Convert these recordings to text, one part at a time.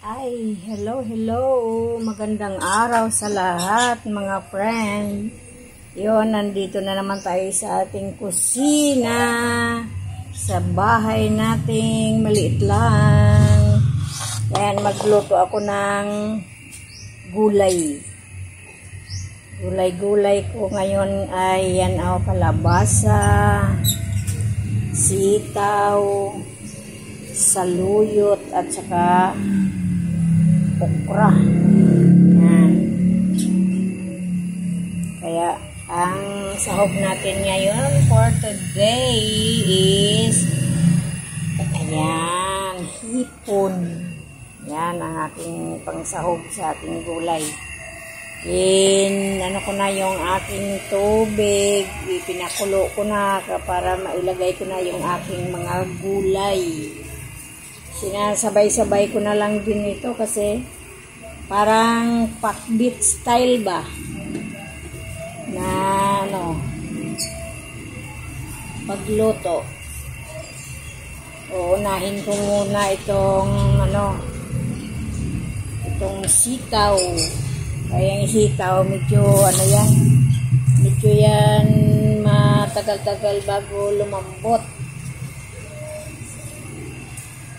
Ay, hello. Magandang araw sa lahat, mga friend. Yon, nandito na naman tayo sa ating kusina. Sa bahay nating maliit lang. Ayan, magluto ako ng gulay. Gulay ko ngayon ay yan kalabasa, sitaw, saluyot at saka okra. Yan. Kaya ang sahog natin ngayon for today is ayan, hipon. Yan ang aking pangsahog sa ating gulay. Ano ko na yung aking tubig, ipinakulo ko na para mailagay ko na yung aking mga gulay. Sinasabay-sabay ko na lang din ito kasi parang pakbit style ba na pagluto. Uunahin ko muna itong sitaw. Kaya yung sitaw medyo yan matagal-tagal bago lumambot.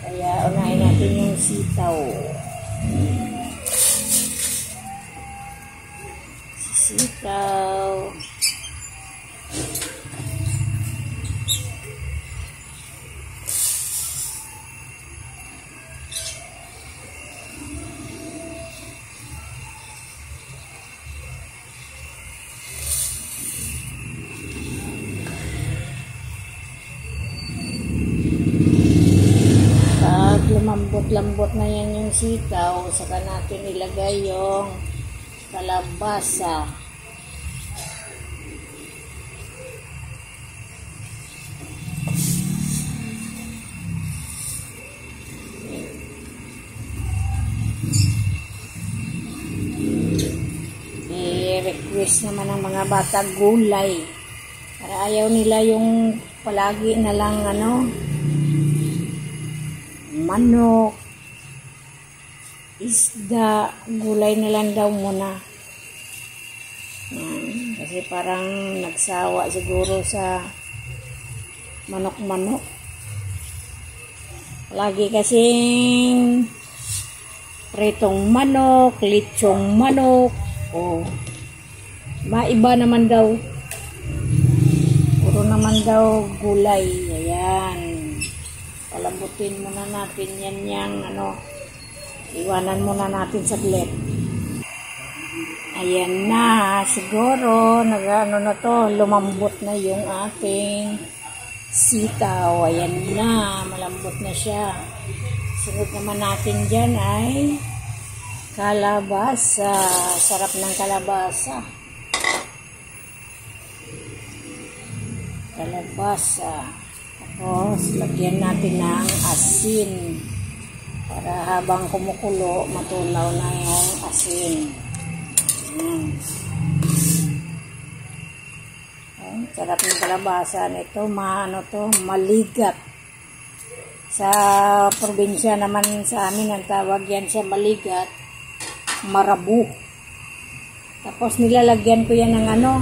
Kaya unahin natin yung sitaw. Sitaw. Lumambot-lambot na yan yung sitaw, saka natin ilagay yung kalabasa. I-request naman ng mga bata gulay. Para ayaw nila yung palagi na lang manok, isda, gulay na lang daw muna. Yan. Kasi parang nagsawa siguro sa manok-manok. Lagi kasing pritong manok, litsong manok. Maiba naman daw. Puro naman daw gulay. Ayan. Palambutin muna natin yan iwanan muna natin saglit. Ayan na, siguro lumambot na yung ating sitaw. Ayan na, malambot na siya. Sunod naman natin dyan ay kalabasa. Sarap ng kalabasa. Tapos, lagyan natin ng asin para habang kumukulo, matunaw na yung asin. Sarap ng kalabasa nito, maligat. Sa probinsya naman sa amin, ang tawag yan sa maligat, marabu. Tapos nilalagyan ko yan ng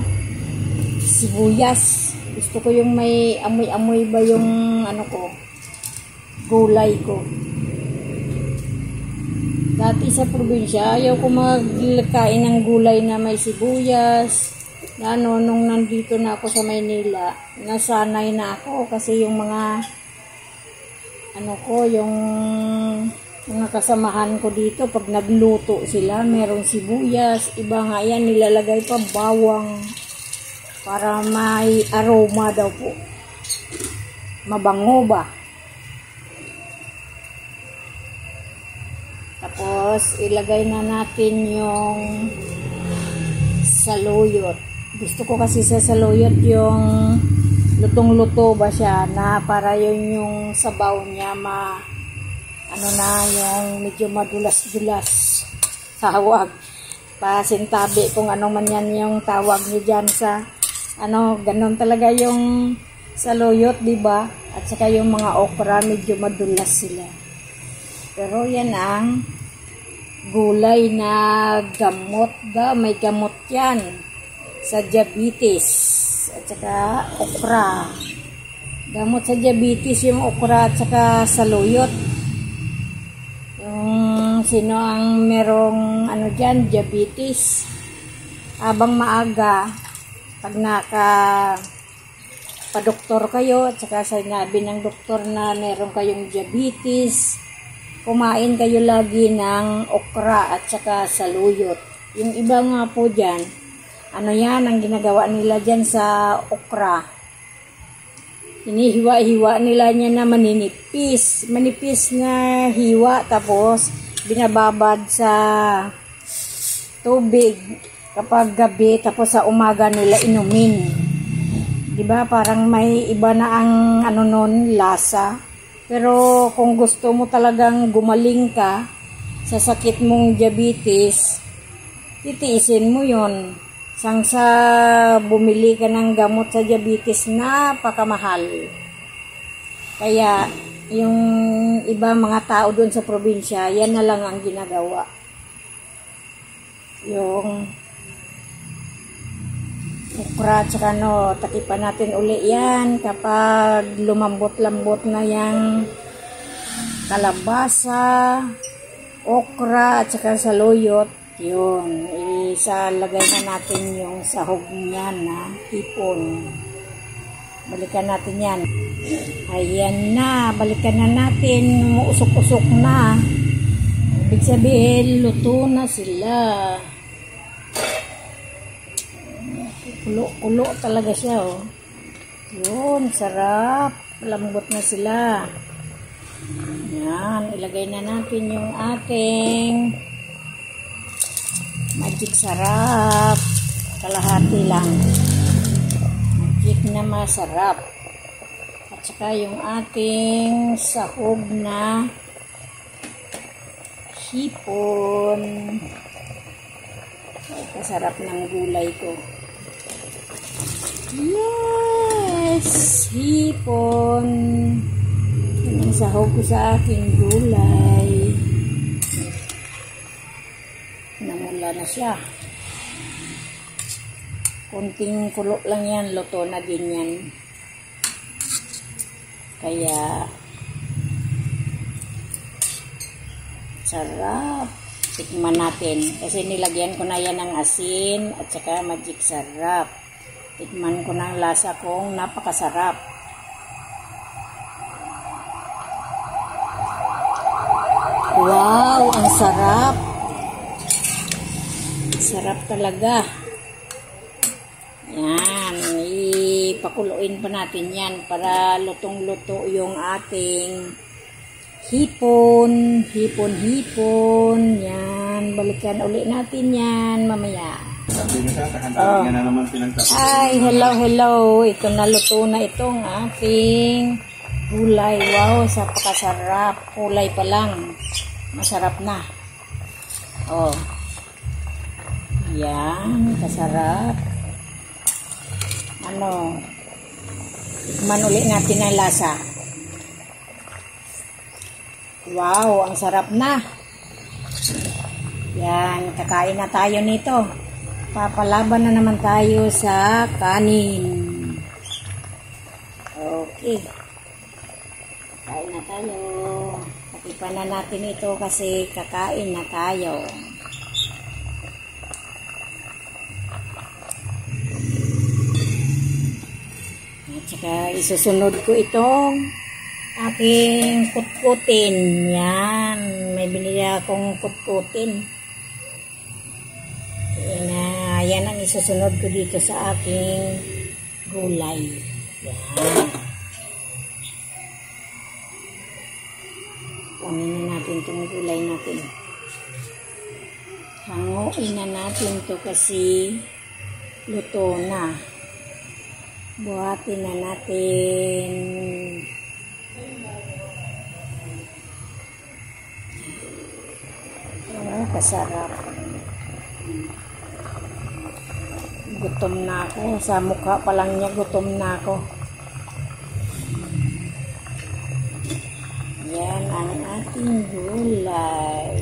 sibuyas. Gusto ko yung may amoy-amoy ba yung gulay ko. Dati sa probinsya, ayaw ko magkain ng gulay na may sibuyas. Nung nandito na ako sa Maynila, nasanay na ako kasi yung mga yung mga kasamahan ko dito, pag nagluto sila, merong sibuyas. Iba nga yan, nilalagay pa bawang. Para may aroma daw po. Mabango ba? Tapos, ilagay na natin yung saluyot. Gusto ko kasi sa saluyot yung lutong-luto ba siya na para yung sabaw niya yung medyo madulas-dulas. Tawag. Pasintabi kung ano man yan yung tawag niyo dyan sa ganon talaga yung saluyot, diba? At saka yung mga okra, medyo madulas sila. Pero yan ang gulay na gamot may gamot yan sa diabetes at saka okra. Gamot sa diabetes yung okra at saka saluyot. Yung sino ang merong dyan, diabetes, abang maaga, pag padoktor kayo at saka sinabi ng doktor na meron kayong diabetes, kumain kayo lagi ng okra at saka saluyot. Yung iba nga po dyan, yan ang ginagawa nila dyan sa okra. Hinihiwa-hiwa nila niya na manipis na hiwa, tapos binababad sa tubig kapag gabi, tapos sa umaga nila inumin. Diba parang may iba na ang lasa. Pero kung gusto mo talagang gumaling ka sa sakit mong diabetes, titiisin mo yon. Sa bumili ka ng gamot sa diabetes, napakamahal. Kaya yung iba mga tao doon sa probinsya, yan na lang ang ginagawa. Yung okra, tsaka takipan natin uli yan kapag lumambot-lambot na yung kalabasa, okra, at saka saluyot. Yun, isalagay na natin yung sahog niyan na hipon. Balikan natin yan. Ayan na, balikan na natin. Usok-usok na. Ibig sabihin, luto na sila. Kulo-kulo talaga siya, oh. Yun, sarap. Lambot na sila. Yan, ilagay na natin yung ating magic sarap. Kalahati lang. Magic na masarap. At saka yung ating sahog na hipon. Ay, kasarap ng gulay ko. Yes! Hipon. Yan ang sahog ko sa aking gulay. Namula na siya. Kunting kulo lang yan, luto na din yan. Kaya sarap. Tikman natin. Kasi nilagyan ko na yan ng asin at saka magic sarap. Tikman ko ng lasa kong napakasarap. Wow! Ang sarap! Sarap talaga. Yan. Ipakuluin pa natin yan para lutong-luto yung ating hipon. Hipon. Yan. Balikan uli natin yan mamaya. Oh. Ay, hello. Ito na, luto na itong ating gulay. Wow, napakasarap. Kulay pa lang. Masarap na. Oh. Yan, kasarap. Tikman ulit natin ang lasa. Wow, ang sarap na. Yan, kakain na tayo nito. Papalaban na naman tayo sa kanin. Okay. Kain na tayo. Patipan na natin ito kasi kakain na tayo. At saka isusunod ko itong aking kutkutin. Yan. May binili akong kutkutin. Yan ang isusunod ko dito sa aking gulay. Yan. Kunin na natin itong gulay natin. Hanguin na natin ito kasi luto na. Buhatin na natin. Kasarap. Gutom na ako. Sa mukha pa lang niya, gutom na ako. Yan ang ating gulay.